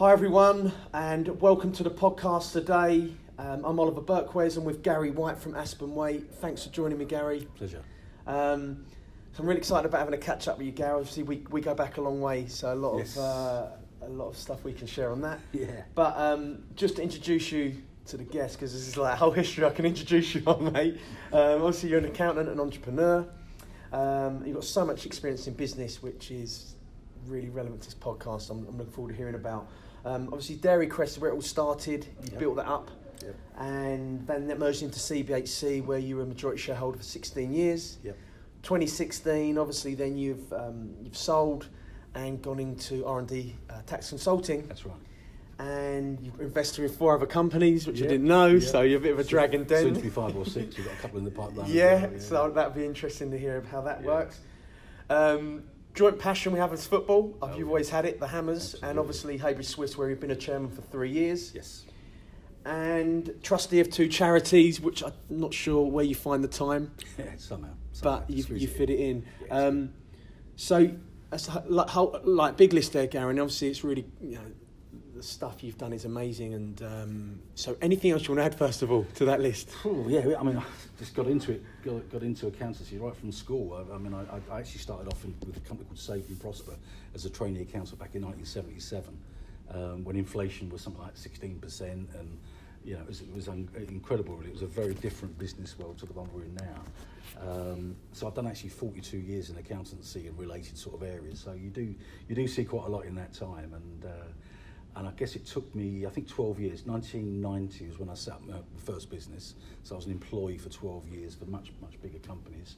Hi everyone, and welcome to the podcast today. I'm Oliver Berkwes. I'm with Gary White from Aspen Waite. Thanks for joining me, Gary. Pleasure. So I'm really excited about having a catch up with you, Gary. Obviously, we go back a long way, so a lot of stuff we can share on that. Yeah. But just to introduce you to the guests, because this is like a whole history I can introduce you on, mate. Obviously, you're an accountant and entrepreneur. You've got so much experience in business, which is really relevant to this podcast. I'm looking forward to hearing about. Obviously, Dairy Crest is where it all started. You built that up, and then that merged into CBHC, where you were a majority shareholder for 16 years. 2016, obviously, then you've sold and gone into R&D tax consulting. That's right. And you've invested in 4 other companies, which I didn't know. So you're a bit of a dragon den. Soon to be 5 or 6. We've got a couple in the pipeline. So that'd be interesting to hear how that works. Joint passion we have is football. You've always had it, the Hammers, and obviously Haybridge Swiss, where you've been a chairman for 3 years. Yes. And trustee of 2 charities, which I'm not sure where you find the time. Somehow. But you fit it in. Yeah, so that's like big list there, Gary. And obviously it's really, the stuff you've done is amazing. And so anything else you want to add, first of all, to that list? Yeah, I mean, I just got into it, got into accountancy right from school. I actually started off with a company called Save and Prosper as a trainee accountant back in 1977, when inflation was something like 16%, and it was incredible. Really. It was a very different business world to the one we're in now. So I've done actually 42 years in accountancy and related sort of areas. So you do see quite a lot in that time, and I guess it took me, I think, 12 years. 1990 was when I set up my first business. So I was an employee for 12 years for much bigger companies.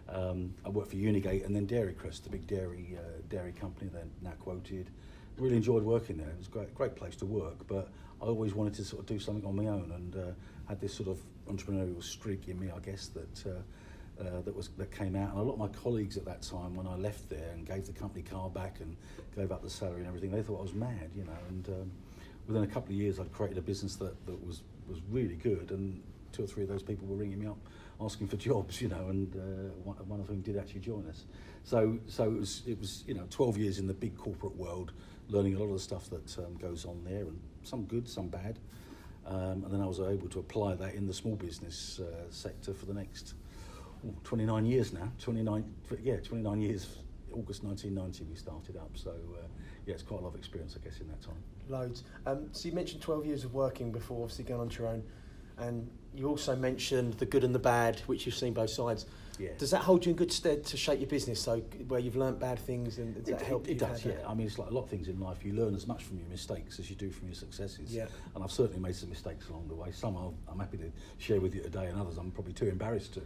I worked for Unigate and then Dairy Crest, the big dairy company, then now quoted. Really enjoyed working there. It was a great place to work, but I always wanted to sort of do something on my own, and had this sort of entrepreneurial streak in me, I guess, that came out. And a lot of my colleagues at that time, when I left there and gave the company car back and gave up the salary and everything, they thought I was mad, And within a couple of years, I'd created a business that was really good, and 2 or 3 of those people were ringing me up asking for jobs, and one of whom did actually join us. So it was 12 years in the big corporate world, learning a lot of the stuff that goes on there, and some good, some bad. And then I was able to apply that in the small business sector for the next 29 years now. 29 years. August 1990 we started up. So it's quite a lot of experience, I guess, in that time. Loads. So you mentioned 12 years of working before obviously going on to your own, and you also mentioned the good and the bad, which you've seen both sides. Yeah. Does that hold you in good stead to shape your business? So where you've learnt bad things, and does that help you? It does, yeah. I mean, it's like a lot of things in life. You learn as much from your mistakes as you do from your successes. Yeah. And I've certainly made some mistakes along the way. Some I'm happy to share with you today, and others I'm probably too embarrassed to.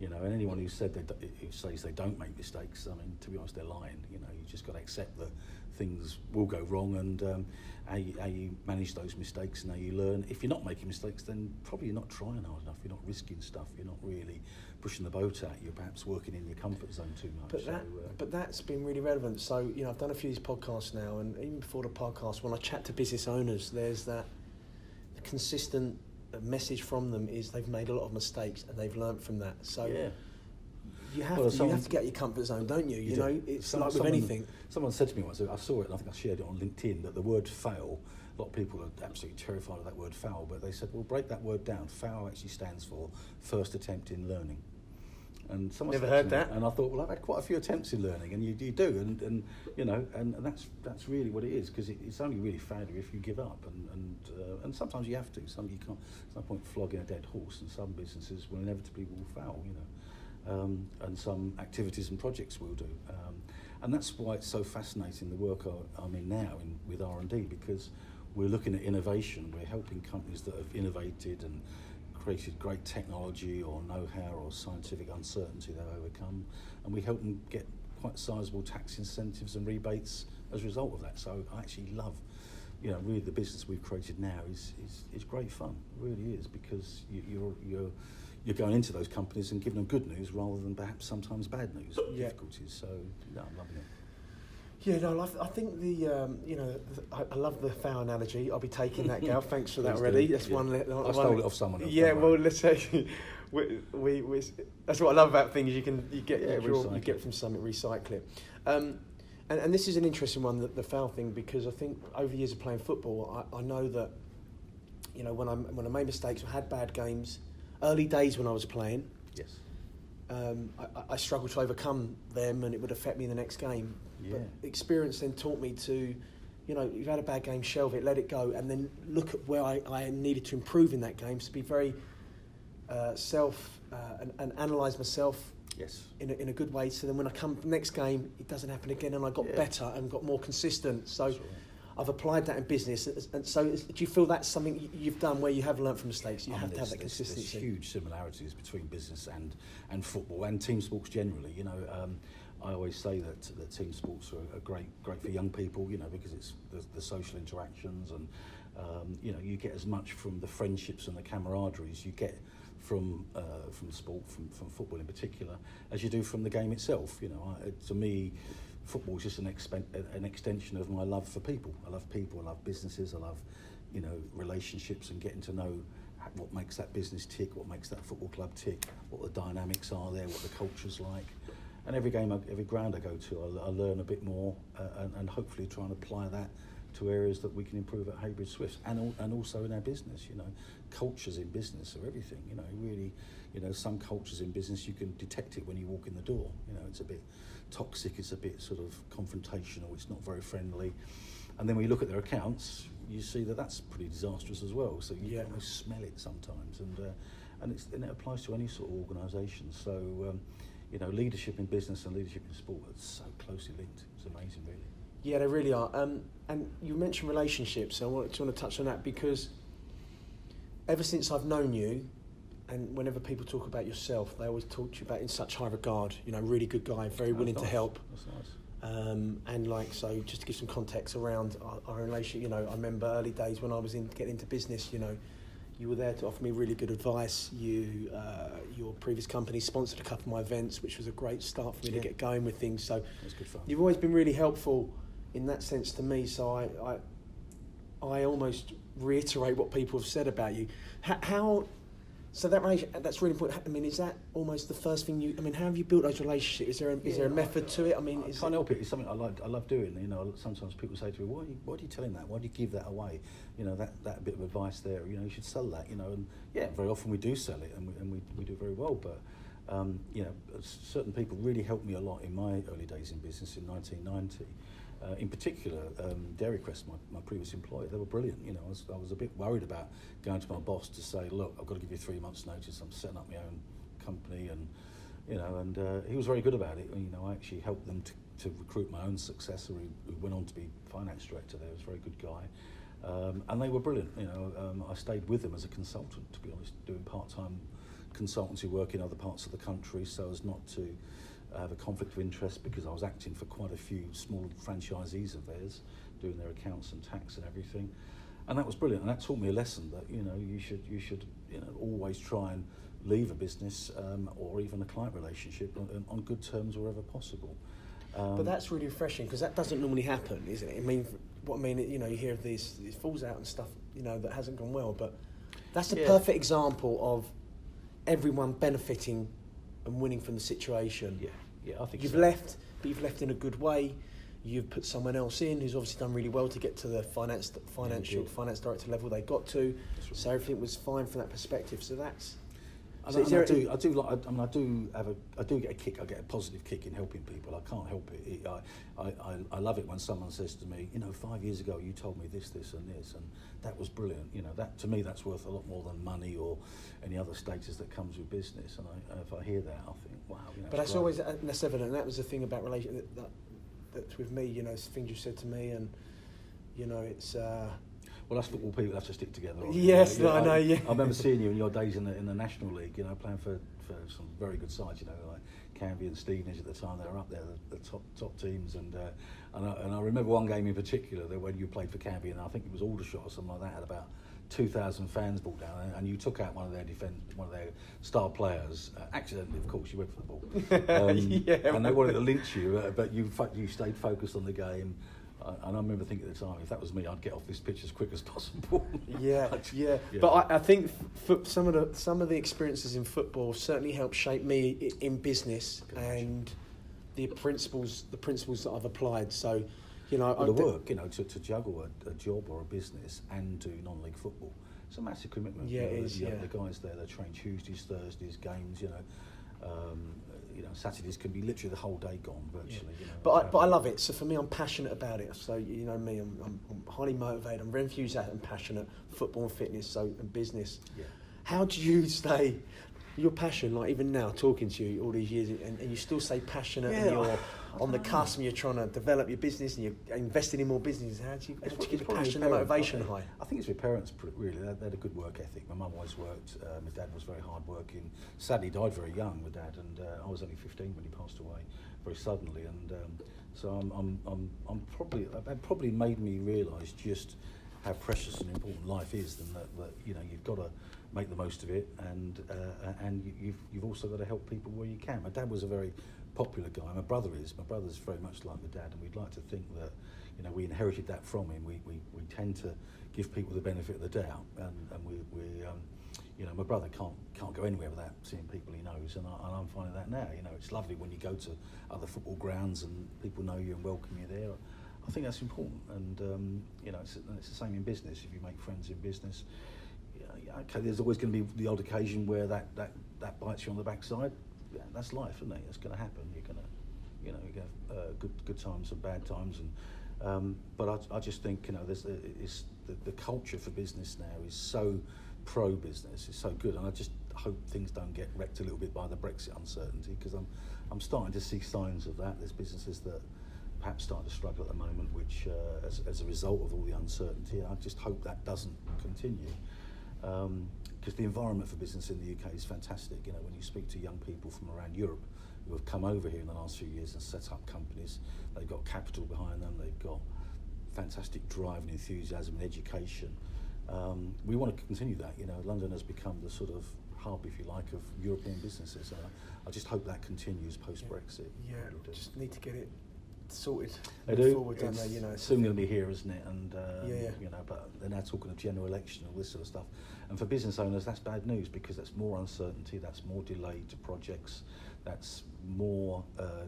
And anyone who says they don't make mistakes, I mean, to be honest, they're lying. You just got to accept that things will go wrong, and how you manage those mistakes and how you learn. If you're not making mistakes, then probably you're not trying hard enough. You're not risking stuff. You're not really pushing the boat out. You're perhaps working in your comfort zone too much. But that's been really relevant. So I've done a few of these podcasts now, and even before the podcast, when I chat to business owners, there's that consistent message from them is they've made a lot of mistakes and they've learnt from that. So you have to get your comfort zone, don't you? It's like with anything. Someone said to me once, I saw it, and I think I shared it on LinkedIn, that the word fail, a lot of people are absolutely terrified of that word fail, but they said, well, break that word down. Fail actually stands for first attempt in learning. And someone never heard that. And I thought, well, I've had quite a few attempts in learning, and you do, and that's really what it is, because it's only really failure if you give up, and sometimes you have to. You can't. There's no point flogging a dead horse, and some businesses will inevitably fail, and some activities and projects will do, and that's why it's so fascinating the work I'm in now with R&D, because we're looking at innovation. We're helping companies that have innovated and created great technology or know-how or scientific uncertainty they've overcome, and we help them get quite sizable tax incentives and rebates as a result of that. So I actually love, really the business we've created now is great fun. It really is, because you're going into those companies and giving them good news rather than perhaps sometimes bad news, difficulties. So I'm loving it. Yeah, no, I think I love the foul analogy. I'll be taking that, Gal. Thanks for that already. That's one. I stole it off someone else. Yeah, well, let's say we that's what I love about things. You get from something, recycle it. And this is an interesting one, the foul thing, because I think over the years of playing football, I know that, you know, when I made mistakes or had bad games, early days when I was playing, Yes. I struggled to overcome them, and it would affect me in the next game. Yeah. But experience then taught me to, you know, you've had a bad game, shelve it, let it go, and then look at where I needed to improve in that game. So be very and analyse myself. Yes. In a good way, so then when I come next game, it doesn't happen again, and I got better and got more consistent. So Right. I've applied that in business. And so do you feel that's something you've done where you have learnt from mistakes? You have to have that consistency. There's huge similarities between business and football and team sports generally. You know, I always say that team sports are great for young people. You know, because it's the social interactions, and you know, you get as much from the friendships and the camaraderie as you get from sport, from football in particular, as you do from the game itself. You know, to me, football is just an extension of my love for people. I love people, I love businesses, I love, you know, relationships, and getting to know what makes that business tick, what makes that football club tick, what the dynamics are there, what the culture's like. And every ground I go to, I learn a bit more, and hopefully try and apply that to areas that we can improve at Haybridge Swifts, and also in our business. You know, cultures in business are everything. You know, really, you know, some cultures in business, you can detect it when you walk in the door. You know, it's a bit toxic, it's a bit sort of confrontational, it's not very friendly. And then when you look at their accounts, you see that that's pretty disastrous as well. So you can almost smell it sometimes, and it applies to any sort of organisation. So you know, leadership in business and leadership in sport are so closely linked. It's amazing, really. Yeah, they really are. And you mentioned relationships. I want to touch on that, because ever since I've known you, and whenever people talk about yourself, they always talk to you about in such high regard. You know, really good guy, very willing to help. That's nice. And like, so just to give some context around our relationship, you know, I remember early days when I was getting into business, you know, you were there to offer me really good advice. Your previous company sponsored a couple of my events, which was a great start for me to get going with things. So That's good fun. you've always been really helpful in that sense to me. So I almost reiterate what people have said about you. So that's really important. I mean, is that almost the first thing you? I mean, how have you built those relationships? Is there a method to it? I mean, I can't help it. It's something I love doing. You know, sometimes people say to me, "Why do you tell him that? Why do you give that away?" You know, that bit of advice there. You know, you should sell that. You know, and very often we do sell it, and we do very well. But you know, certain people really helped me a lot in my early days in business in 1990. In particular, Dairy Crest, my previous employer, they were brilliant. You know, I was a bit worried about going to my boss to say, look, I've got to give you 3 months' notice. I'm setting up my own company, and you know, and he was very good about it. You know, I actually helped them to recruit my own successor, who went on to be finance director there. He was a very good guy, and they were brilliant. You know, I stayed with them as a consultant, to be honest, doing part-time consultancy work in other parts of the country, so as not to have a conflict of interest, because I was acting for quite a few small franchisees of theirs, doing their accounts and tax and everything, and that was brilliant. And that taught me a lesson that, you know, you should you know, always try and leave a business or even a client relationship on good terms wherever possible. But that's really refreshing, because that doesn't normally happen, isn't it? I mean, you know, you hear of these falls out and stuff, you know, that hasn't gone well, but that's a perfect example of everyone benefiting and winning from the situation. Yeah, I think you've so. left, but you've left in a good way. You've put someone else in who's obviously done really well to get to the finance director level they got to. Right. So everything was fine from that perspective. So that's. I do get a kick. I get a positive kick in helping people. I can't help it. I love it when someone says to me, you know, 5 years ago you told me this, and this, and that was brilliant. You know, that to me that's worth a lot more than money or any other status that comes with business. And if I hear that, I think, wow. You know, but that's always that's evident. And that was the thing about relationship that's with me. You know, it's things you said to me, and you know, it's. Well, us football people have to stick together. Yes, I know. Yeah. I remember seeing you in your days in the National League. You know, playing for some very good sides. You know, like Canby and Stevenage at the time. They were up there, the top teams. And I remember one game in particular that when you played for Canby, and I think it was Aldershot or something like that, had about 2,000 fans brought down, and you took out one of their star players. Accidentally, of course, you went for the ball. And they wanted to lynch you, but you stayed focused on the game. And I remember thinking at the time, if that was me, I'd get off this pitch as quick as possible. Yeah. But I think some of the experiences in football certainly helped shape me in business, and the principles that I've applied. So, you know, well, the work, you know, to juggle a job or a business and do non-league football, it's a massive commitment. Yeah, you know, it is. the guys there, they train Tuesdays, Thursdays, games. You know, Saturdays can be literally the whole day gone virtually. Yeah. You know, But I love it. So for me, I'm passionate about it. So you know me, I'm highly motivated. I'm very enthusiastic and passionate. Football and fitness, and business. Yeah. How do you stay your passion, like even now talking to you all these years, and you still stay passionate, and you're on the cusp, and you're trying to develop your business, and you're investing in more businesses? How do you keep the passion and motivation high? I think it's your parents, really. They had a good work ethic. My mum always worked. My dad was very hard working. Sadly, died very young, my dad, and I was only 15 when he passed away very suddenly. And so that probably made me realise just how precious and important life is, and that you know, you've got to make the most of it, and you've also got to help people where you can. My dad was a very popular guy. My brother's very much like my dad, and we'd like to think that, you know, we inherited that from him. We tend to give people the benefit of the doubt, and we you know, my brother can't go anywhere without seeing people he knows, and I'm finding that now. You know, it's lovely when you go to other football grounds and people know you and welcome you there. I think that's important, and you know, it's the same in business. If you make friends in business, okay, there's always going to be the odd occasion where that bites you on the backside. Yeah, that's life, isn't it? It's going to happen. You're going to, you know, you have good times and bad times, and but I just think, you know, the culture for business now is so pro-business. It's so good, and I just hope things don't get wrecked a little bit by the Brexit uncertainty, because I'm starting to see signs of that. There's businesses that perhaps starting to struggle at the moment, which as a result of all the uncertainty. I just hope that doesn't continue, because the environment for business in the UK is fantastic. You know, when you speak to young people from around Europe who have come over here in the last few years and set up companies, they've got capital behind them, they've got fantastic drive and enthusiasm and education. We want to continue that. You know, London has become the sort of hub, if you like, of European businesses. I just hope that continues post-Brexit. Yeah, just need to get it sorted. They do. Forward, don't they? You know, soon going to be here, isn't it? And yeah. you know, but they're now talking of general election and all this sort of stuff. And for business owners, that's bad news, because that's more uncertainty, that's more delay to projects, that's more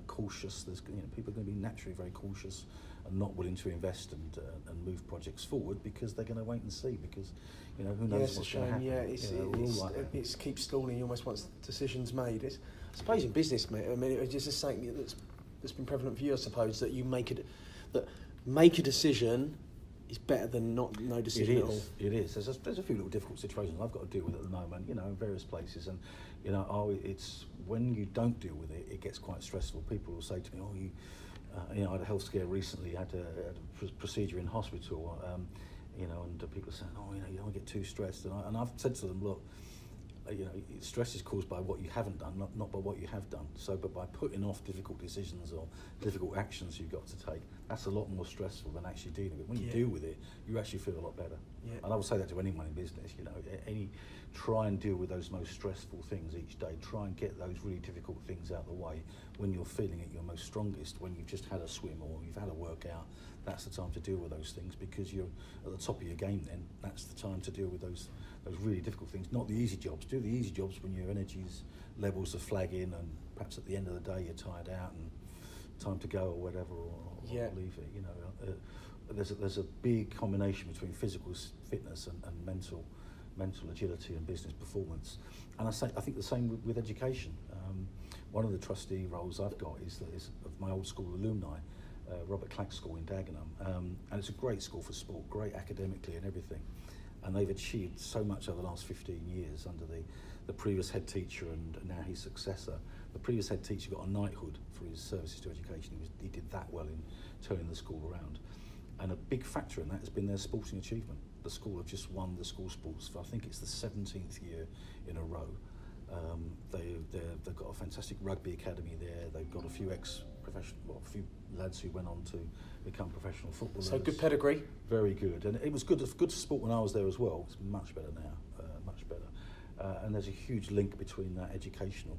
cautious. There's, you know, people are going to be naturally very cautious and not willing to invest and move projects forward, because they're going to wait and see, because, you know, who knows what's going to happen. Yeah, it keeps stalling. You almost want decisions made. I suppose in business, mate, I mean, it's just something that's been prevalent for you, I suppose, that you make a decision is better than no decision at all. It is. There's a few little difficult situations I've got to deal with at the moment, you know, in various places, and you know, it's when you don't deal with it, it gets quite stressful. People will say to me, "Oh, you know, I had a health scare recently. I had a procedure in hospital, you know," and people say, "Oh, you know, you don't get too stressed." And I've said to them, "Look, you know, stress is caused by what you haven't done, not by what you have done. So, but by putting off difficult decisions or difficult actions you've got to take, that's a lot more stressful than actually dealing with it. When you deal with it, you actually feel a lot better." Yeah. And I would say that to anyone in business. You know, try and deal with those most stressful things each day. Try and get those really difficult things out of the way when you're feeling at your most strongest. When you've just had a swim or you've had a workout, that's the time to deal with those things, because you're at the top of your game. Then that's the time to deal with those really difficult things, not the easy jobs. Do the easy jobs when your energies levels are flagging, and perhaps at the end of the day you're tired out and time to go or whatever, or leave it. You know, there's a big combination between physical fitness and mental agility and business performance. And I think the same with education. One of the trustee roles I've got is of my old school alumni, Robert Clack School in Dagenham, and it's a great school for sport, great academically and everything. And they've achieved so much over the last 15 years under the previous head teacher and now his successor. The previous head teacher got a knighthood for his services to education. He did that well in turning the school around. And a big factor in that has been their sporting achievement. The school have just won the school sports for, I think it's the 17th year in a row. They've got a fantastic rugby academy there. They've got a few a few lads who went on to become professional footballers. So good pedigree. Very good, and it was good for sport when I was there as well. It's much better now, much better. And there's a huge link between that educational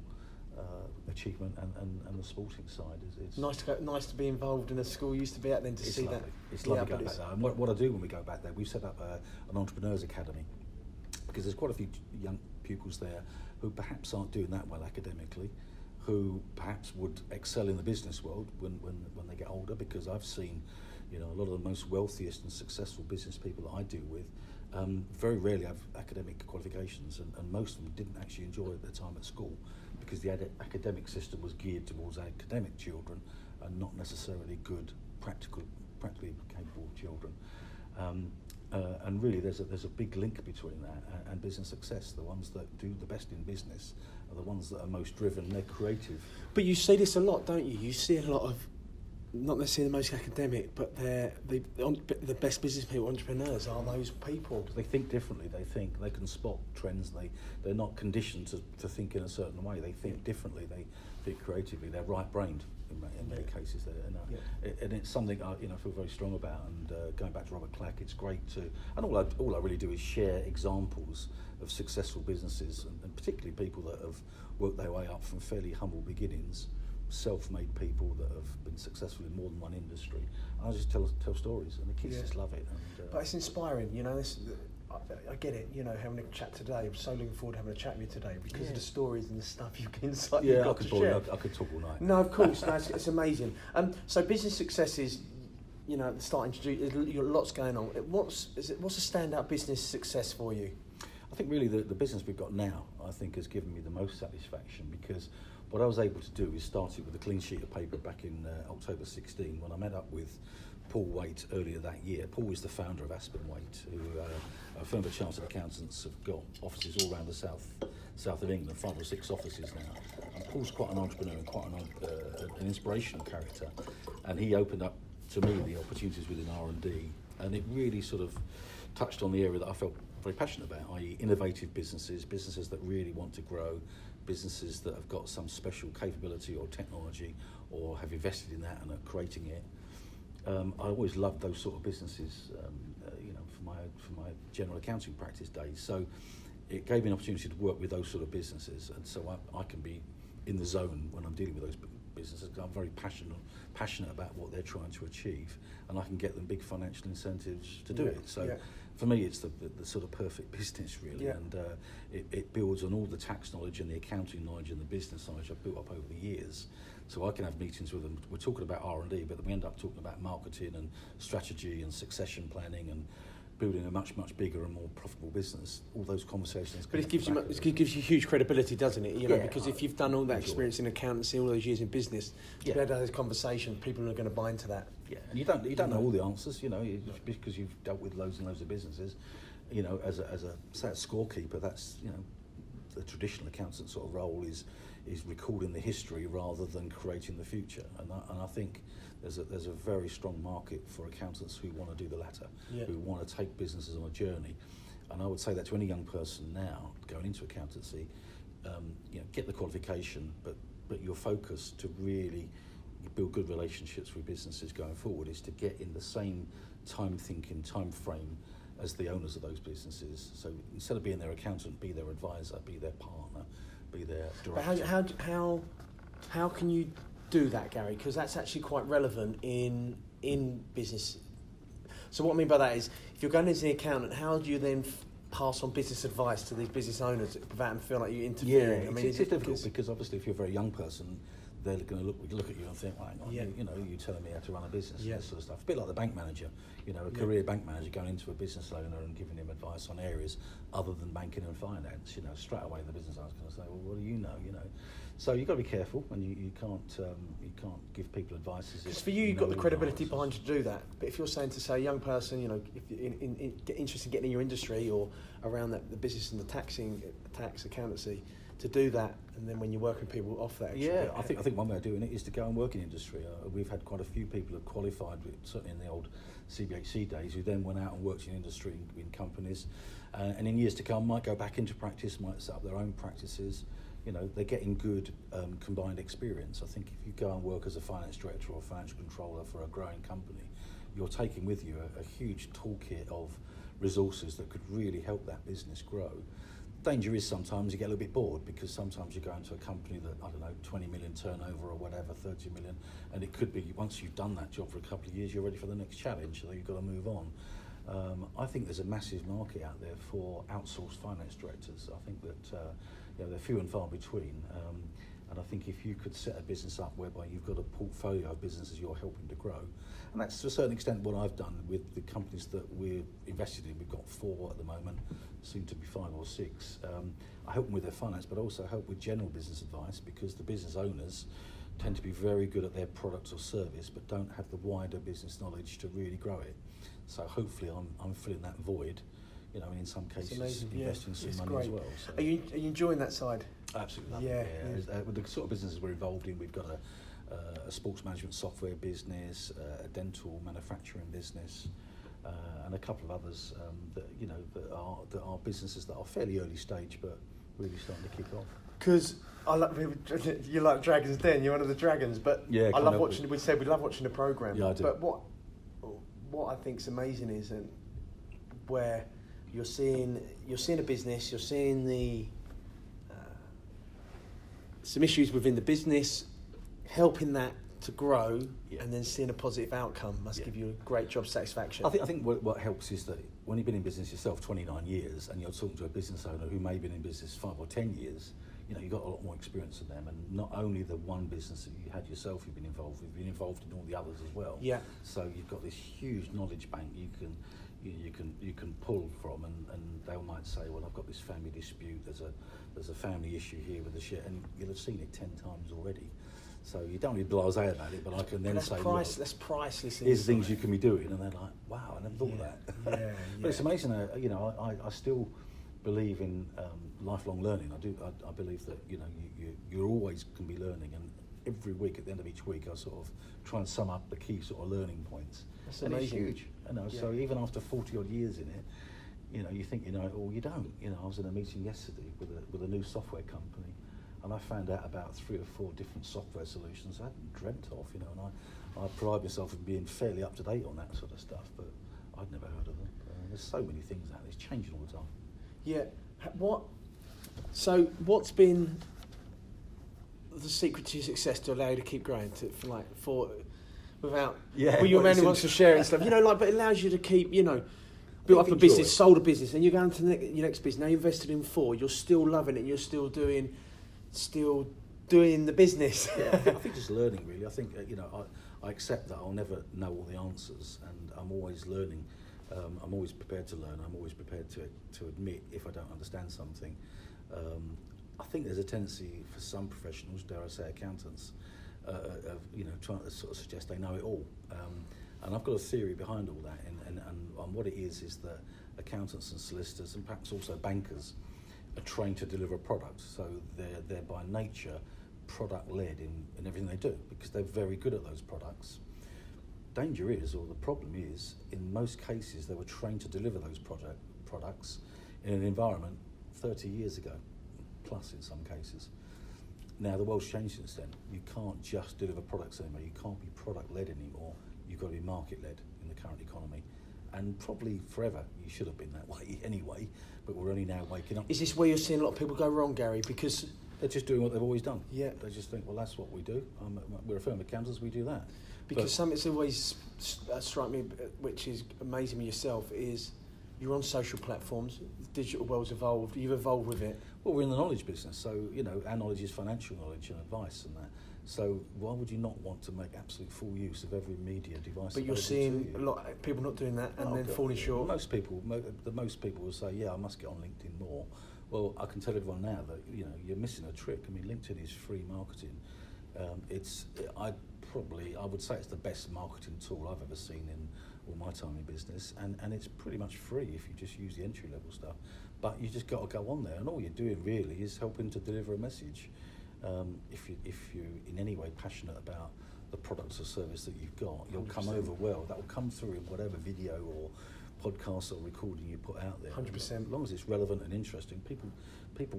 achievement and the sporting side. It's nice to be involved in a school you used to be at, then to see lovely. that. It's lovely to go back there. And what I do when we go back there, we've set up an entrepreneurs academy, because there's quite a few young pupils there who perhaps aren't doing that well academically, who perhaps would excel in the business world when they get older, because I've seen, you know, a lot of the most wealthiest and successful business people that I deal with very rarely have academic qualifications, and most of them didn't actually enjoy their time at school because the academic system was geared towards academic children and not necessarily good, practically capable children. And really, there's a big link between that and business success. The ones that do the best in business are the ones that are most driven. They're creative. But you see this a lot, don't you? You see a lot of, not necessarily the most academic, but the best business people, entrepreneurs, are those people. They think differently. They think they can spot trends. They're not conditioned to think in a certain way. They think differently. They think creatively. They're right-brained in many cases. And it's something I feel very strong about. And going back to Robert Clack, it's great to. And all I really do is share examples of successful businesses, and particularly people that have worked their way up from fairly humble beginnings. Self-made people that have been successful in more than one industry. I just tell stories, and the kids just love it. And, but it's inspiring, you know. I get it, you know, having a chat today. I'm so looking forward to having a chat with you today because of the stories and the stuff you've got to share. I could talk all night. No, of course, no, it's amazing. So business success is, you know, at the start, you've got lots going on. What's a standout business success for you? I think really the business we've got now, I think, has given me the most satisfaction, because what I was able to do is start it with a clean sheet of paper back in October 16 when I met up with Paul Waite earlier that year. Paul is the founder of Aspen Waite, who a firm of chartered accountants have got offices all around the south of England, 5 or 6 offices now. And Paul's quite an entrepreneur and quite an inspirational character, and he opened up to me the opportunities within R&D, and it really sort of touched on the area that I felt very passionate about, i.e. innovative businesses that really want to grow, businesses that have got some special capability or technology or have invested in that and are creating it. I always loved those sort of businesses, for my general accounting practice days. So it gave me an opportunity to work with those sort of businesses, and so I can be in the zone when I'm dealing with those businesses. I'm very passionate about what they're trying to achieve, and I can get them big financial incentives to do it. So for me, it's the sort of perfect business, really, and it builds on all the tax knowledge and the accounting knowledge and the business knowledge I've built up over the years. So I can have meetings with them. We're talking about R&D, but then we end up talking about marketing and strategy and succession planning and building a much bigger and more profitable business. All those conversations. But it gives you huge credibility, doesn't it? You know, because if you've done all that experience in accountancy, all those years in business, to be able to have those conversations, people are going to buy into that. Yeah, and you don't know all the answers, you know, because you've dealt with loads and loads of businesses. You know, as a scorekeeper, that's, you know, the traditional accountant sort of role is recording the history rather than creating the future. And I think there's a very strong market for accountants who want to do the latter, who want to take businesses on a journey. And I would say that to any young person now going into accountancy, get the qualification, but your focus to really build good relationships with businesses going forward is to get in the same time frame as the owners of those businesses. So instead of being their accountant, be their advisor, be their partner, be their director. But how can you do that, Gary? Because that's actually quite relevant in business. So what I mean by that is, if you're going as an accountant, how do you then pass on business advice to these business owners without them feeling like you're interfering? Yeah, it's difficult because obviously if you're a very young person, they're going to look at you and think, well, hang on, you're telling me how to run a business, this sort of stuff. A bit like the bank manager, a career bank manager going into a business owner and giving him advice on areas other than banking and finance. Straight away the business owner's going to say, well, what do you know? So you've got to be careful, and you can't give people advice. Because for you, you've got the credibility behind you to do that. But if you're saying to say a young person, if you're get interested in getting in your industry or around the business and the tax accountancy, to do that, and then when you're working people off that. I think one way of doing it is to go and work in industry. We've had quite a few people who have qualified, certainly in the old CBHC days, who then went out and worked in industry in companies, and in years to come might go back into practice, might set up their own practices. They're getting good combined experience. I think if you go and work as a finance director or a financial controller for a growing company, you're taking with you a huge toolkit of resources that could really help that business grow. Danger is sometimes you get a little bit bored, because sometimes you go into a company that, 20 million turnover or whatever, 30 million, and it could be once you've done that job for a couple of years, you're ready for the next challenge, so you've got to move on. I think there's a massive market out there for outsourced finance directors. I think that they're few and far between, And I think if you could set a business up whereby you've got a portfolio of businesses you're helping to grow, and that's to a certain extent what I've done with the companies that we're invested in. We've got 4 at the moment, soon to be 5 or 6. I help them with their finance, but also help with general business advice, because the business owners tend to be very good at their product or service, but don't have the wider business knowledge to really grow it. So hopefully I'm filling that void, you know, and in some cases investing some money as well. So. Are you enjoying that side? Absolutely love it. With the sort of businesses we're involved in, we've got a sports management software business, a dental manufacturing business, and a couple of others that are businesses that are fairly early stage, but really starting to kick off. Because you like Dragons Den, you're one of the dragons, but yeah, I love watching. We said we love watching the program. Yeah, I do. But what I think's amazing is where you're seeing a business, you're seeing some issues within the business, helping that to grow, and then seeing a positive outcome must give you a great job satisfaction. I think what helps is that when you've been in business yourself 29 years and you're talking to a business owner who may have been in business 5 or 10 years, you know, you've got a lot more experience than them, and not only the one business that you had yourself you've been involved with, you've been involved in all the others as well. Yeah. So you've got this huge knowledge bank you can pull from, and they might say, well, I've got this family dispute, there's a family issue here with the shit, and you'll have seen it 10 times already. So you don't be blasé about it, but I can then that's say, that's priceless. Here's things you can be doing, and they're like, wow, I never thought of that. Yeah. But it's amazing. I still believe in lifelong learning. I believe that you always can be learning, and every week at the end of each week I sort of try and sum up the key sort of learning points. That's and amazing. It's huge. So even after 40 odd years in it, you think you know it all, you don't. I was in a meeting yesterday with a new software company, and I found out about 3 or 4 different software solutions I hadn't dreamt of, and I pride myself in being fairly up to date on that sort of stuff, but I'd never heard of them. There's so many things out there, it's changing all the time. Yeah. What's been the secret to your success to allow you to keep growing without your man who wants to share and stuff, but it allows you to keep, built up a business, sold a business, and you're going to your next business. Now you invested in 4, you're still loving it, you're still doing the business. Yeah, I think just learning really. I think I accept that I'll never know all the answers, and I'm always learning. I'm always prepared to learn. I'm always prepared to admit if I don't understand something. I think there's a tendency for some professionals, dare I say accountants, of trying to sort of suggest they know it all. And I've got a theory behind all that, and what it is that accountants and solicitors, and perhaps also bankers, are trained to deliver a product. So they're by nature product-led in everything they do, because they're very good at those products. Danger is, or the problem is, in most cases they were trained to deliver those products in an environment 30 years ago, plus in some cases. Now the world's changed since then. You can't just deliver products anymore. You can't be product-led anymore. You've got to be market-led in the current economy. And probably forever you should have been that way anyway, but we're only now waking up. Is this where you're seeing a lot of people go wrong, Gary? Because they're just doing what they've always done. Yeah. They just think, well, that's what we do. We're a firm of accountants, we do that. Because something's always struck me, which is amazing with yourself, is you're on social platforms, the digital world's evolved, you've evolved with it. Well, we're in the knowledge business, so, our knowledge is financial knowledge and advice and that. So why would you not want to make absolute full use of every media device? But you're seeing a lot of people not doing that and then falling short. Most people will say, yeah, I must get on LinkedIn more. Well, I can tell everyone now that, you're missing a trick. I mean, LinkedIn is free marketing. I would say it's the best marketing tool I've ever seen in all my time in business, and it's pretty much free if you just use the entry level stuff. But you just got to go on there, and all you're doing really is helping to deliver a message. If you're in any way passionate about the products or service that you've got, you'll 100%. Come over well. That will come through in whatever video or podcast or recording you put out there. 100%. As long as it's relevant and interesting, people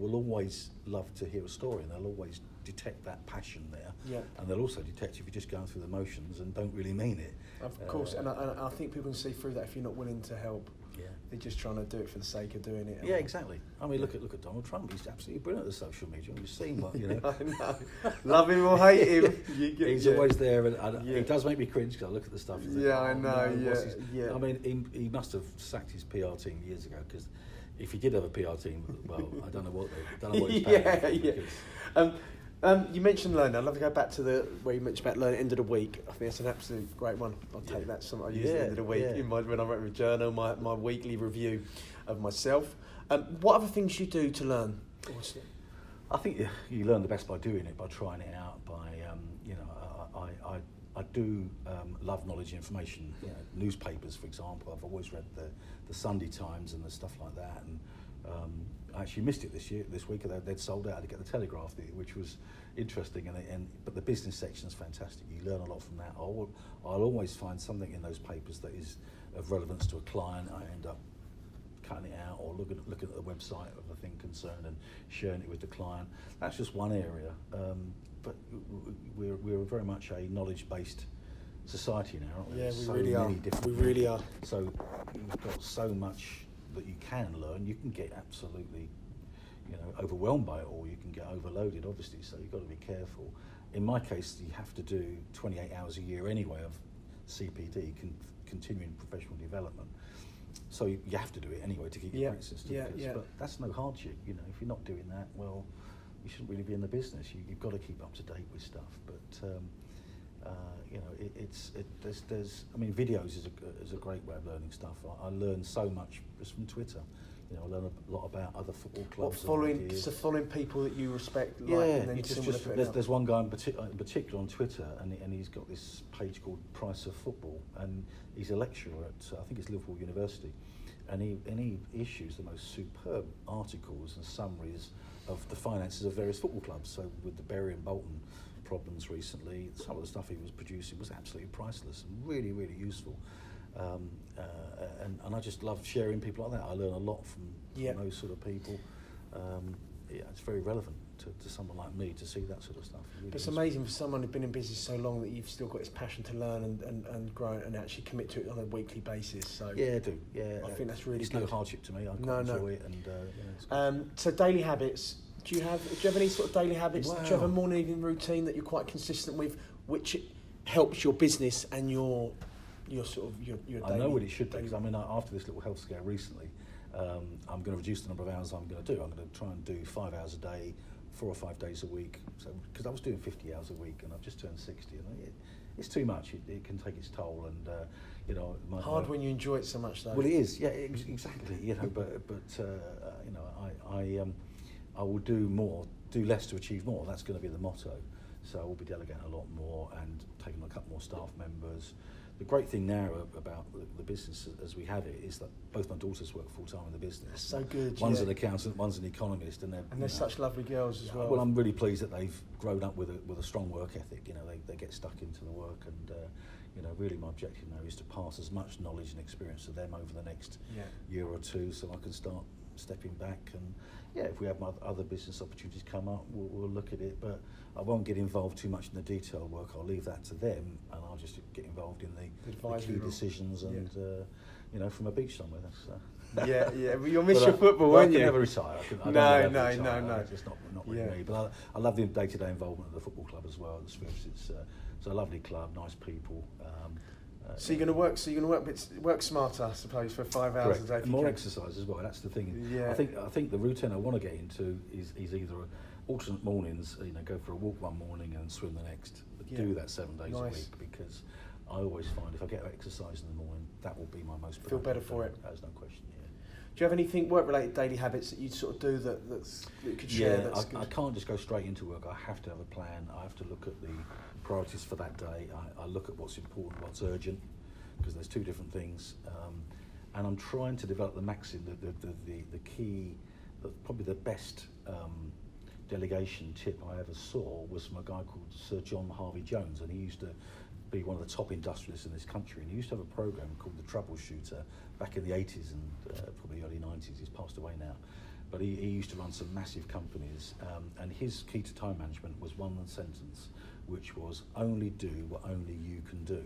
will always love to hear a story, and they'll always detect that passion there. Yeah. And they'll also detect if you're just going through the motions and don't really mean it. Of course, and I think people can see through that if you're not willing to help. Yeah. They're just trying to do it for the sake of doing it. Yeah, exactly. I mean, look at Donald Trump. He's absolutely brilliant at social media. You've seen what, I know. Love him or hate him. He's always there, and he does make me cringe because I look at the stuff. And think, I know. I mean, he must have sacked his PR team years ago, because if he did have a PR team, well, I don't know what his plan was. You mentioned learning. I'd love to go back to where you mentioned about learning end of the week. I think that's an absolute great one. I'll take that. Something I use at the end of the week when I write my journal, my weekly review of myself. What other things you do to learn? I think you learn the best by doing it, by trying it out. I do love knowledge and information. Newspapers, for example. I've always read the Sunday Times and the stuff like that. And I actually missed it this week. They'd sold out to get the Telegraph, which was interesting. But the business section is fantastic. You learn a lot from that. I'll always find something in those papers that is of relevance to a client. I end up cutting it out or looking at the website of the thing concerned and sharing it with the client. That's just one area. But we're very much a knowledge-based society now, aren't we? Yeah, so really many are. different We really are. So you've got so much that you can learn. You can get absolutely, overwhelmed by it, or you can get overloaded, obviously. So you've got to be careful. In my case, you have to do 28 hours a year anyway of CPD, continuing professional development. So you have to do it anyway to keep your practice certificates. But that's no hardship. If you're not doing that, well, you shouldn't really be in the business. You've got to keep up to date with stuff. But videos is a great way of learning stuff. I learn so much just from Twitter. I learn a lot about other football clubs. Following people that you respect. There's one guy in particular on Twitter, and he's got this page called Price of Football, and he's a lecturer at I think it's Liverpool University, and he issues the most superb articles and summaries of the finances of various football clubs. So with the Bury and Bolton problems recently, some of the stuff he was producing was absolutely priceless and really, really useful. And I just love sharing people like that. I learn a lot from those sort of people. It's very relevant to someone like me to see that sort of stuff. Really it's amazing for someone who's been in business so long that you've still got this passion to learn and grow and actually commit to it on a weekly basis. So yeah, I do. Yeah, I think that's really it's good. no hardship to me. I quite enjoy it, and it's good. So daily habits. Do you have any sort of daily habits? Wow. Do you have a morning evening routine that you're quite consistent with, which helps your business and your daily? I know what it should be, because after this little health scare recently, I'm going to reduce the number of hours I'm going to do. I'm going to try and do 5 hours a day, 4 or 5 days a week. So because I was doing 50 hours a week and I've just turned 60, and it's too much. It can take its toll, and hard when you enjoy it so much, though. Well, it is. Yeah, exactly. But I will do more, do less to achieve more. That's going to be the motto. So I will be delegating a lot more and taking a couple more staff members. The great thing now about the business as we have it is that both my daughters work full-time in the business. That's so good. One's an accountant, one's an economist, and they're such lovely girls as well. Well, I'm really pleased that they've grown up with a strong work ethic. They get stuck into the work, and really my objective now is to pass as much knowledge and experience to them over the next year or two, so I can start stepping back. And if we have other business opportunities come up, we'll look at it, but I won't get involved too much in the detail work. I'll leave that to them, and I'll just get involved in the key decisions, and from a beach somewhere. That's Well, you'll miss your football, won't you? I can never retire. No. It's not with me. But I love the day-to-day involvement of the football club as well. The Swifts. It's a lovely club, nice people. So you're going to work smarter, I suppose, for 5 hours Correct. a day. More exercise as well. That's the thing. Yeah. I think the routine I want to get into is either alternate mornings. Go for a walk one morning and swim the next. Do that 7 days a week, because I always find if I get exercise in the morning, that will be my most productive. Feel better for it. There's no question. Yeah. Do you have anything work-related daily habits that you sort of do that you could share? I can't just go straight into work. I have to have a plan. I have to look at the priorities for that day. I look at what's important, what's urgent, because there's two different things. And I'm trying to develop the maxim, the key, probably the best delegation tip I ever saw was from a guy called Sir John Harvey Jones, and he used to be one of the top industrialists in this country, and he used to have a program called The Troubleshooter back in the 80s and probably early 90s. He's passed away now, but he used to run some massive companies, and his key to time management was one sentence, which was only do what only you can do.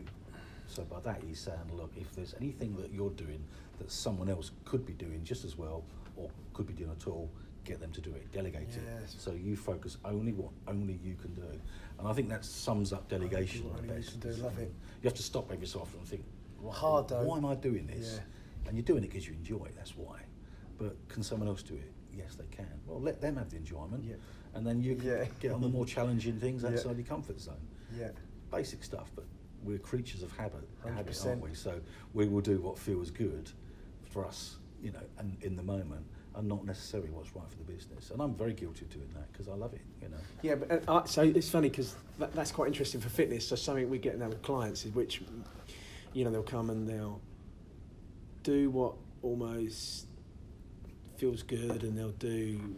So by that he's saying, look, if there's anything that you're doing that someone else could be doing just as well or could be doing at all, get them to do it, delegate it. So you focus only what only you can do. And I think that sums up delegation the best. Love it. You have to stop every so often and think, hard though. Why am I doing this? And you're doing it because you enjoy it, that's why. But can someone else do it? Yes, they can. Well, let them have the enjoyment, Yeah. and then you can get on the more challenging things outside your comfort zone. Yeah. Basic stuff, but we're creatures of habit, 100%. aren't we? So we will do what feels good for us, you know, and in the moment, and not necessarily what's right for the business. And I'm very guilty of doing that because I love it, you know. Yeah, but so it's funny because that's quite interesting for fitness. So something we get now with clients is which, you know, they'll come and they'll do what almost feels good, and they'll do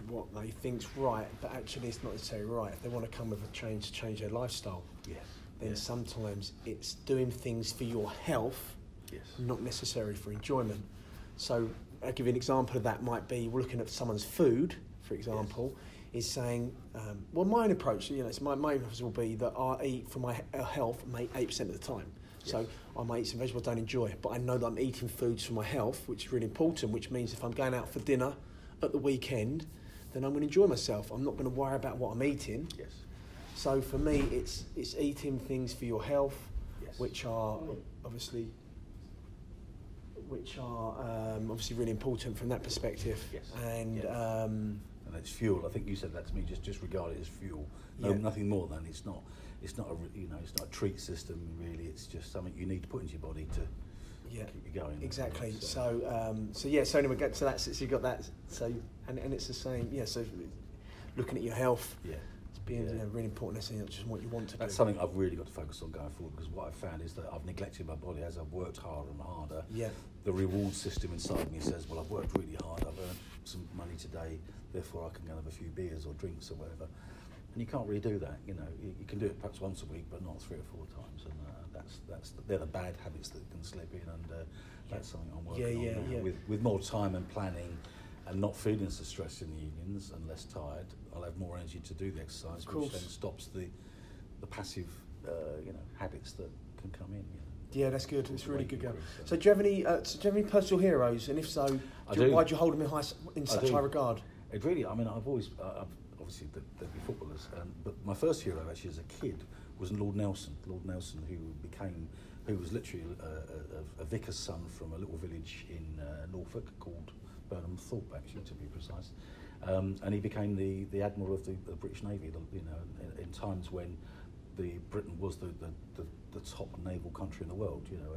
what they think's right, but actually it's not necessarily right. If they want to come with a change to change their lifestyle, then sometimes it's doing things for your health, not necessarily for enjoyment. So I'll give you an example of that. Might be we're looking at someone's food, for example, is saying, well, my approach, you know, it's my approach will be that I eat for my health 8% of the time. So I might eat some vegetables I don't enjoy, but I know that I'm eating foods for my health, which is really important, which means if I'm going out for dinner at the weekend, then I'm going to enjoy myself. I'm not going to worry about what I'm eating. Yes. So for me, it's eating things for your health, which are obviously really important from that perspective. Yes. And it's fuel. I think you said that to me. Just regard it as fuel. No, nothing more than it's not. It's not it's not a treat system really. It's just something you need to put into your body to keep you going. Exactly. So anyway, get to that. So you got that. So and it's the same. Yeah. So looking at your health. Yeah. It's being really important. That's just what you want to do. That's something I've really got to focus on going forward, because what I've found is that I've neglected my body as I've worked harder and harder. Yeah. The reward system inside me says, well, I've worked really hard. I've earned some money today. Therefore, I can go and have a few beers or drinks or whatever. And you can't really do that. You know, you can do it perhaps once a week, but not 3 or 4 times. And they're the bad habits that can slip in, and that's something I'm working on now. With more time and planning, and not feeling so stressed in the evenings and less tired, I'll have more energy to do the exercise, which then stops the passive, habits that can come in. You know. Yeah, that's good. It's really good going. So do you have any personal heroes? And if so, why do you hold them in such high regard? It really, I mean, I've always, obviously there'd be footballers, but my first hero actually as a kid was Lord Nelson. Lord Nelson, who was literally a vicar's son from a little village in Norfolk called Burnham Thorpe, actually, to be precise. And he became the admiral of the British Navy, in times when Britain was the top naval country in the world, you know,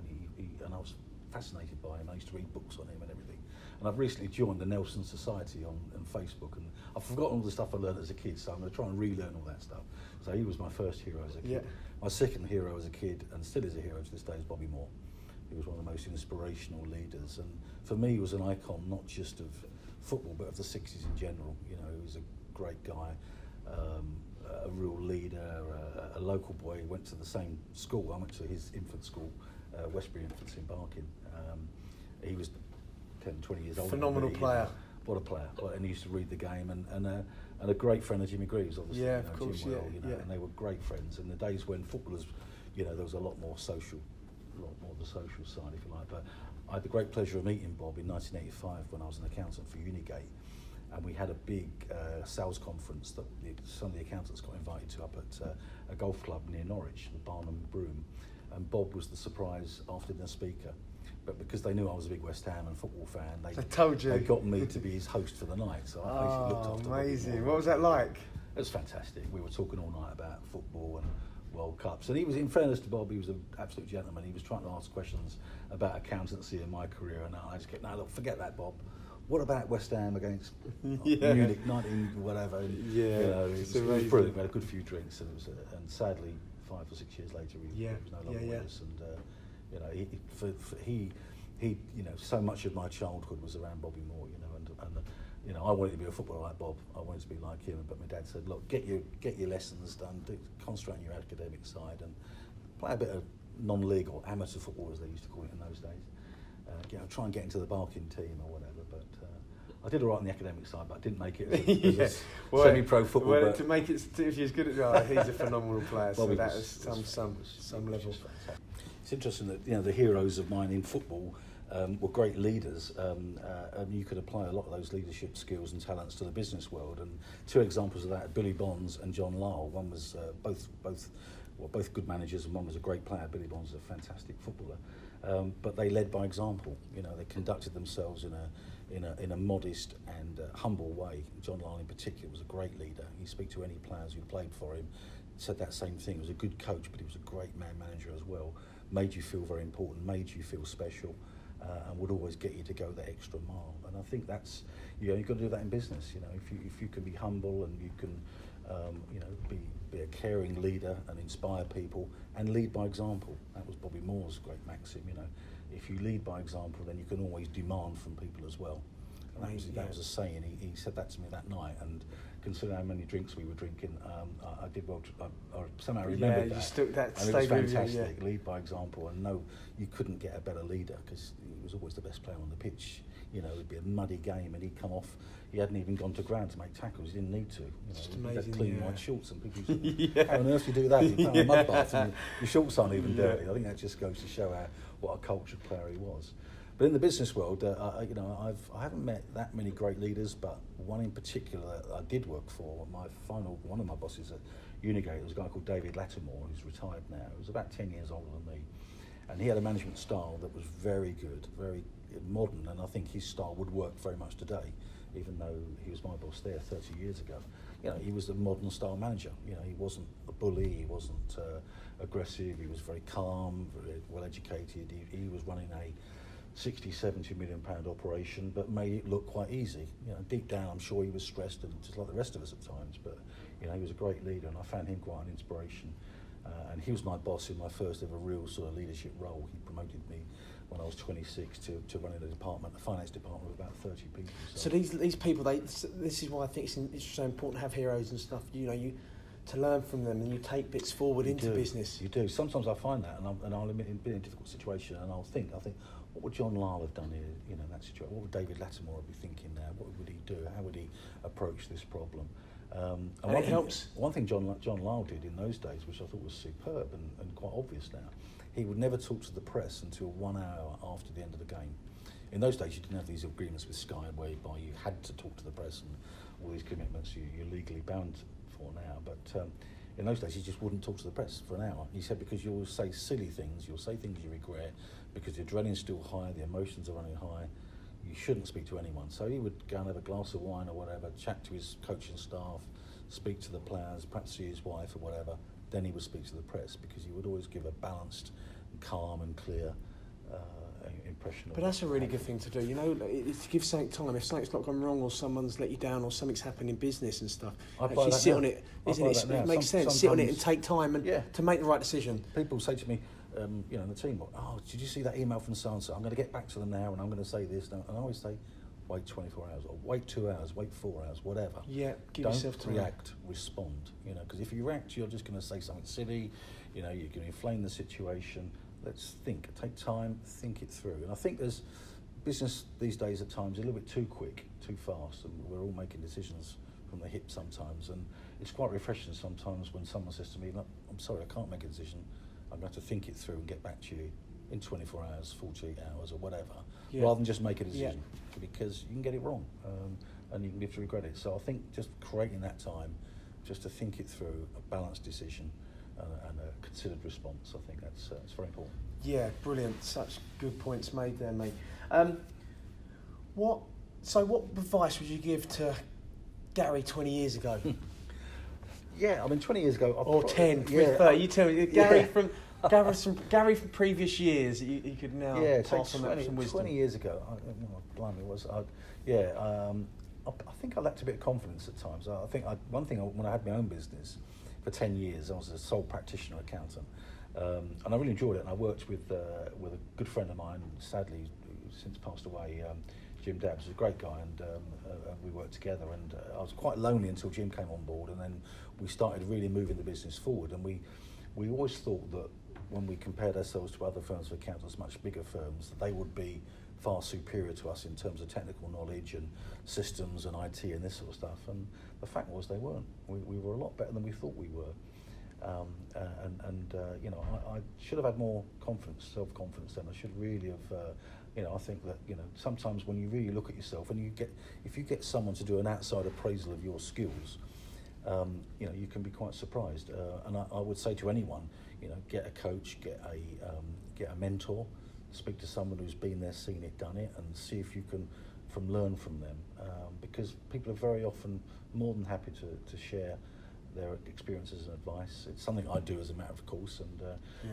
and I was fascinated by him. I used to read books on him and everything. And I've recently joined the Nelson Society on Facebook, and I've forgotten all the stuff I learned as a kid, so I'm going to try and relearn all that stuff. So he was my first hero as a kid. Yeah. My second hero as a kid, and still is a hero to this day, is Bobby Moore. He was one of the most inspirational leaders, and for me he was an icon not just of football but of the 60s in general. You know, he was a great guy, a real leader, a local boy. He went to the same school. I went to his infant school, Westbury Infants in Barking. He was 10, 20 years old. Phenomenal player. What a player. And he used to read the game, and a great friend of Jimmy Greaves, obviously. Yeah, of course, Jim Well, and they were great friends. And the days when footballers, you know, there was a lot more the social side, if you like. But I had the great pleasure of meeting Bob in 1985 when I was an accountant for Unigate, and we had a big sales conference that some of the accountants got invited to up at a golf club near Norwich, the Barnum Broom, and Bob was the surprise after dinner speaker. But because they knew I was a big West Ham and football fan, they got me to be his host for the night. So I basically looked after amazing. What was that like? It was fantastic. We were talking all night about football and World Cups. And he was, in fairness to Bob, he was an absolute gentleman. He was trying to ask questions about accountancy in my career, and I just kept, no, look, forget that, Bob. What about West Ham against Munich, 19 whatever? Yeah, you know, it was brilliant. We had a good few drinks, and and sadly, 5 or 6 years later, he was no longer with us. And you know, he, you know, so much of my childhood was around Bobby Moore. You know, and you know, I wanted to be a footballer like Bob. I wanted to be like him. But my dad said, look, get your lessons done, concentrate on your academic side, and play a bit of non-league or amateur football, as they used to call it in those days. You know, try and get into the Barking team or whatever. But I did all right on the academic side, but I didn't make it as a semi-pro football. Well, to make it, if he's good at he's a phenomenal player. So that is some level. It's interesting that, you know, the heroes of mine in football were great leaders, and you could apply a lot of those leadership skills and talents to the business world. And 2 examples of that: Billy Bonds and John Lyle. One was both good managers, and one was a great player. Billy Bonds was a fantastic footballer, but they led by example. You know, they conducted themselves in a modest and humble way. John Lyle in particular was a great leader. You speak to any players who played for him, said that same thing. He was a good coach, but he was a great man manager as well. Made you feel very important, made you feel special, and would always get you to go that extra mile. And I think that's, you've got to do that in business. If you can be humble and you can, be a caring leader and inspire people and lead by example. That was Bobby Moore's great maxim. If you lead by example, then you can always demand from people as well. And that was a saying. He said that to me that night, and considering how many drinks we were drinking, I did well. I somehow remembered that. You stuck that. And it was fantastic. Lead by example, and no, you couldn't get a better leader because he was always the best player on the pitch. It'd be a muddy game, and he'd come off. He hadn't even gone to ground to make tackles. He didn't need to. Just He had amazing, clean white shorts, and people used to, how on earth do you do that? You play in a mud bath, and your shorts aren't even dirty. I think that just goes to show what a cultured player he was. But in the business world, I haven't met that many great leaders, but one in particular that I did work for, one of my bosses at Unigate was a guy called David Lattimore, who's retired now. He was about 10 years older than me. And he had a management style that was very good, very modern, and I think his style would work very much today, even though he was my boss there 30 years ago. He was a modern style manager. He wasn't a bully, he wasn't aggressive, he was very calm, very well educated. He was running a 60-70 million pound operation, but made it look quite easy. Deep down, I'm sure he was stressed, and just like the rest of us at times. But he was a great leader, and I found him quite an inspiration. And he was my boss in my first ever real sort of leadership role. He promoted me when I was 26 to running a finance department of about 30 people. So these people, this is why I think it's so important to have heroes and stuff. You to learn from them, and you take bits forward into business. You do. Sometimes I find that, and I'll be in a difficult situation, and I'll think, what would John Lyle have done here, in that situation? What would David Lattimore be thinking now? What would he do? How would he approach this problem? And it helps. One thing John Lyle did in those days, which I thought was superb and quite obvious now, he would never talk to the press until 1 hour after the end of the game. In those days, you didn't have these agreements with Sky whereby you had to talk to the press and all these commitments you're legally bound for now. But in those days, he just wouldn't talk to the press for an hour. He said, because you'll say silly things, you'll say things you regret, because the adrenaline's still high, the emotions are running high, you shouldn't speak to anyone. So he would go and have a glass of wine or whatever, chat to his coaching staff, speak to the players, perhaps see his wife or whatever. Then he would speak to the press, because he would always give a balanced, calm and clear impression. But that's a really good thing to do. It gives something time. If something's not gone wrong, or someone's let you down, or something's happened in business and stuff, actually sit on it, isn't it? It makes sense. Sit on it and take time to make the right decision. People say to me, in the team, did you see that email from so-and-so? I'm going to get back to them now, and I'm going to say this. And I always say, wait 24 hours, or wait 2 hours, wait 4 hours, whatever. Yeah, give yourself time. Don't react, respond. Because if you react, you're just going to say something silly. You're going to inflame the situation. Let's think. Take time, think it through. And I think there's business these days at times a little bit too quick, too fast, and we're all making decisions from the hip sometimes. And it's quite refreshing sometimes when someone says to me, "Look, I'm sorry, I can't make a decision. I'm going to have to think it through and get back to you in 24 hours, 48 hours, or whatever," rather than just make a decision, because you can get it wrong and you can live to regret it. So I think just creating that time just to think it through, a balanced decision and a considered response, I think that's very important. Yeah, brilliant. Such good points made there, mate. What advice would you give to Gary 20 years ago? 20 years ago. Or 10, 30. You tell me, Gary from previous years, you could now pass on that some wisdom. 20 years ago, I think I lacked a bit of confidence at times. I think one thing, when I had my own business for 10 years, I was a sole practitioner accountant. And I really enjoyed it, and I worked with a good friend of mine, sadly, who's since passed away, Jim Dabbs, was a great guy, and we worked together, and I was quite lonely until Jim came on board, and then we started really moving the business forward, and we always thought that when we compared ourselves to other firms of accountants, much bigger firms, that they would be far superior to us in terms of technical knowledge and systems and IT and this sort of stuff, and the fact was they weren't. We were a lot better than we thought we were. I should have had more self-confidence then. I should really have, I think that, sometimes when you really look at yourself, and if you get someone to do an outside appraisal of your skills, you can be quite surprised. And I would say to anyone, get a coach, get a mentor, speak to someone who's been there, seen it, done it, and see if you can learn from them, because people are very often more than happy to share their experiences and advice. It's something I do as a matter of course, and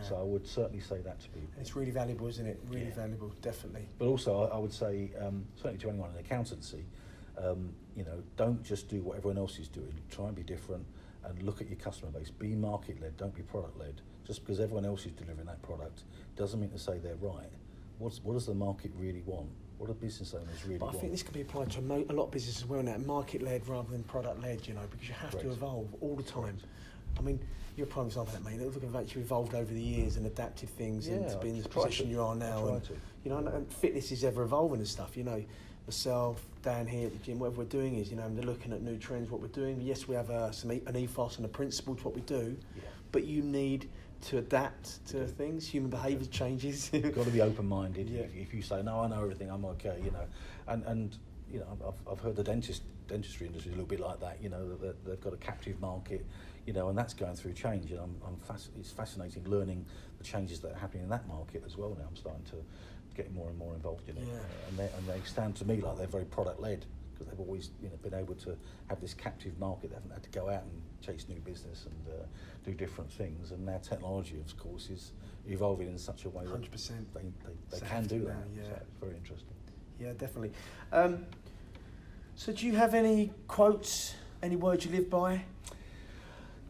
so I would certainly say that to people. It's really valuable, isn't it? Really valuable, definitely. But also, I would say, certainly to anyone in accountancy, don't just do what everyone else is doing. Try and be different, and look at your customer base. Be market-led, don't be product-led. Just because everyone else is delivering that product doesn't mean to say they're right. What does the market really want? What do business owners really want? I think this can be applied to a lot of businesses as well now, market-led rather than product-led, because you have to evolve all the time. Correct. I mean, you're a prime example of that, mate. Look at you've evolved over the years and adapted things and to be in the position you are now. And fitness is ever evolving and stuff. Myself, Dan here at the gym, whatever we're doing is, they're looking at new trends, what we're doing. Yes, we have an ethos and a principle to what we do, but you need to adapt to things. Human behaviour changes. You've got to be open-minded. If you say, no, I know everything, I'm okay, and I've heard the dentistry industry is a little bit like that. That they've got a captive market, and that's going through change. And it's fascinating learning the changes that are happening in that market as well. Now I'm starting to get more and more involved in it, and they stand to me like they're very product-led, because they've always been able to have this captive market. They haven't had to go out and chase new business and do different things. And now technology, of course, is evolving in such a way 100%. that they can do that. Now, So it's very interesting. Yeah, definitely. So do you have any quotes, any words you live by?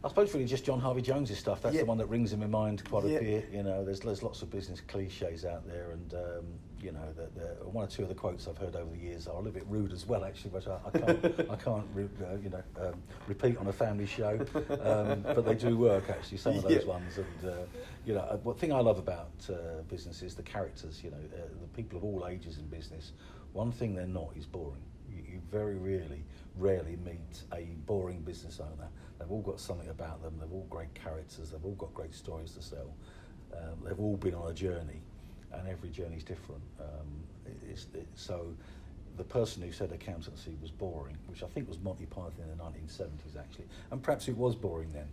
I suppose really just John Harvey Jones's stuff. That's the one that rings in my mind quite a bit. There's lots of business cliches out there, and one or two of the quotes I've heard over the years are a little bit rude as well, actually, which I can't repeat on a family show, but they do work actually. Some of those ones, and one thing I love about business is the characters. The people of all ages in business. One thing they're not is boring. You very rarely meet a boring business owner. They've all got something about them. They've all great characters. They've all got great stories to sell. They've all been on a journey, and every journey's different. So the person who said accountancy was boring, which I think was Monty Python in the 1970s actually, and perhaps it was boring then.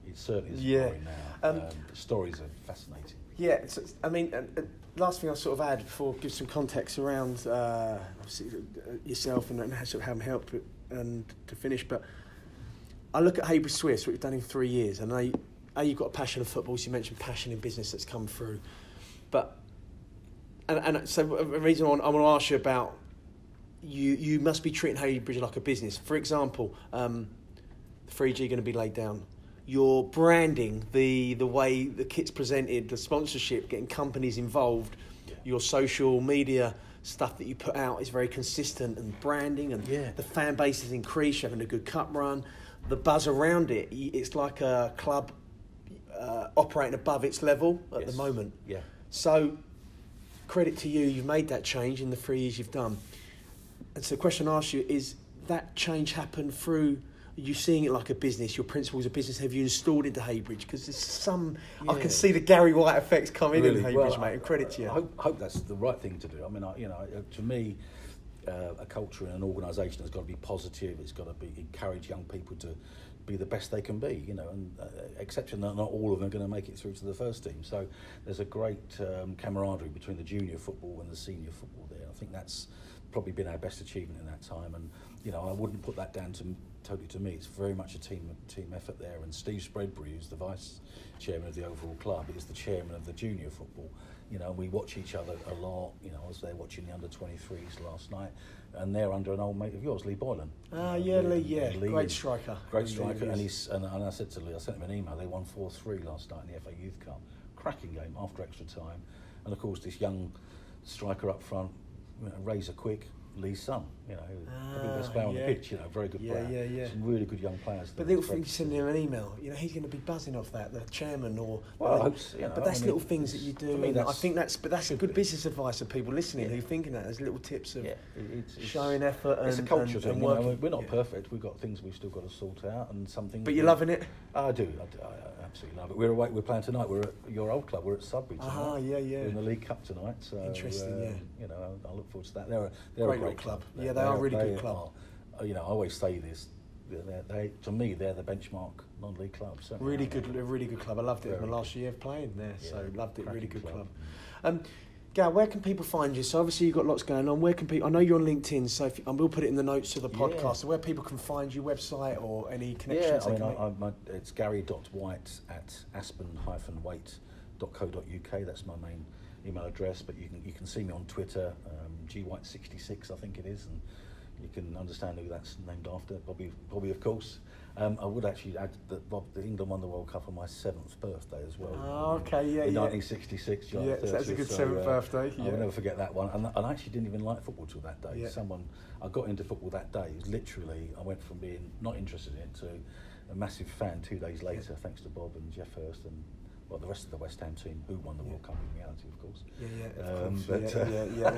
It certainly is boring now. The stories are fascinating. Yeah, last thing I'll sort of add before I give some context around obviously yourself and sort of how I'm helped and to finish, but I look at Haybridge Swiss, what you've done in 3 years, and you've got a passion of football, so you mentioned passion in business that's come through, but so a reason I want to ask you about, you must be treating Haybridge like a business. For example, the 3G going to be laid down. Your branding, the way the kit's presented, the sponsorship, getting companies involved, your social media stuff that you put out is very consistent, and branding, and the fan base has increased, you're having a good cup run, the buzz around it, it's like a club operating above its level at the moment. Yeah. So, credit to you, you've made that change in the 3 years you've done. And so the question I ask you is, that change happened through you seeing it like a business, your principles of business, have you installed into Haybridge? Because there's I can see the Gary White effects coming in Haybridge, mate, and credit to you. I hope that's the right thing to do. I mean, to me, a culture in an organisation has got to be positive. It's got to be encourage young people to be the best they can be, and exception that not all of them are going to make it through to the first team. So there's a great camaraderie between the junior football and the senior football there. I think that's probably been our best achievement in that time, and I wouldn't put that down totally to me. It's very much a team effort there, and Steve Spreadbury, who's the vice chairman of the overall club, is the chairman of the junior football. We watch each other a lot. I was there watching the under-23s last night, and they're under an old mate of yours, Lee Boylan. Lee, great striker. And I said to Lee, I sent him an email. They won 4-3 last night in the FA Youth Cup. Cracking game after extra time, and of course this young striker up front, razor quick. Lee's son, probably the best player on the pitch, very good player. Some really good young players. But little things, send him an email, he's going to be buzzing off that, the chairman, or. Well, I hope so, but that's little things that you do. I think that's good business advice for people listening who are thinking that. There's little tips of showing effort and. It's a culture thing. We're not perfect. We've got things we've still got to sort out, and some things. But you're loving it. I do. I absolutely love it. We're playing tonight. We're at your old club. We're at Sudbury tonight. We're in the League Cup tonight. So interesting. I look forward to that. They're a great club. They are a really good club. I always say this. To me, they're the benchmark non-league club. Really good club. I loved it in the last year of playing there. So loved it. Really good club. Gal, where can people find you? So obviously you've got lots going on. Where can people? I know you're on LinkedIn, so and we'll put it in the notes of the podcast. Yeah. So where people can find your website or any connections. Yeah, it's gary.white@aspen-weight.co.uk. That's my main email address. But you can see me on Twitter, gwhite66, I think it is, and you can understand who that's named after. Bobby, of course. I would actually add that the England won the World Cup on my 7th birthday as well. Oh, okay, yeah, in yeah. 1966, July 30th. So that's a good 7th birthday. I'll never forget that one. And I actually didn't even like football till that day. Yeah. I got into football that day. It was literally, I went from being not interested in it to a massive fan 2 days later, thanks to Bob and Jeff Hurst and the rest of the West Ham team, who won the World Cup in reality, of course.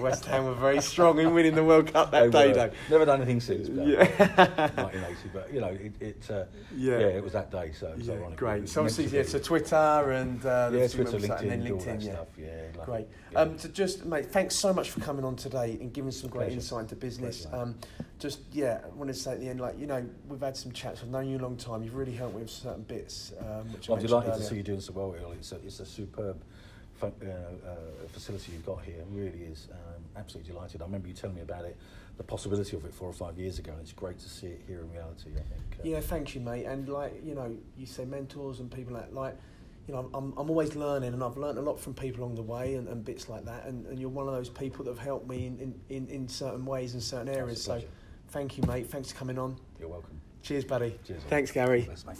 West Ham were very strong in winning the World Cup that day, though. Never done anything since. 1980, but it was that day, so it was ironic. Great. So obviously, so Twitter and Twitter, LinkedIn, and then all that LinkedIn, stuff. Great. Yeah. So just, mate, thanks so much for coming on today and giving some great insight into business. I want to say at the end, we've had some chats. I've known you a long time. You've really helped with certain bits. Which I'm delighted to see you doing so well, Earl. It's a superb facility you've got here. It really is. Absolutely delighted. I remember you telling me about it, the possibility of it 4 or 5 years ago, and it's great to see it here in reality, I think. Thank you, mate. And you say mentors and people I'm always learning, and I've learned a lot from people along the way and bits like that. And you're one of those people that have helped me in certain ways in certain areas. So thank you, mate. Thanks for coming on. You're welcome. Cheers, buddy. Cheers. Thanks, Gary. Bless, mate.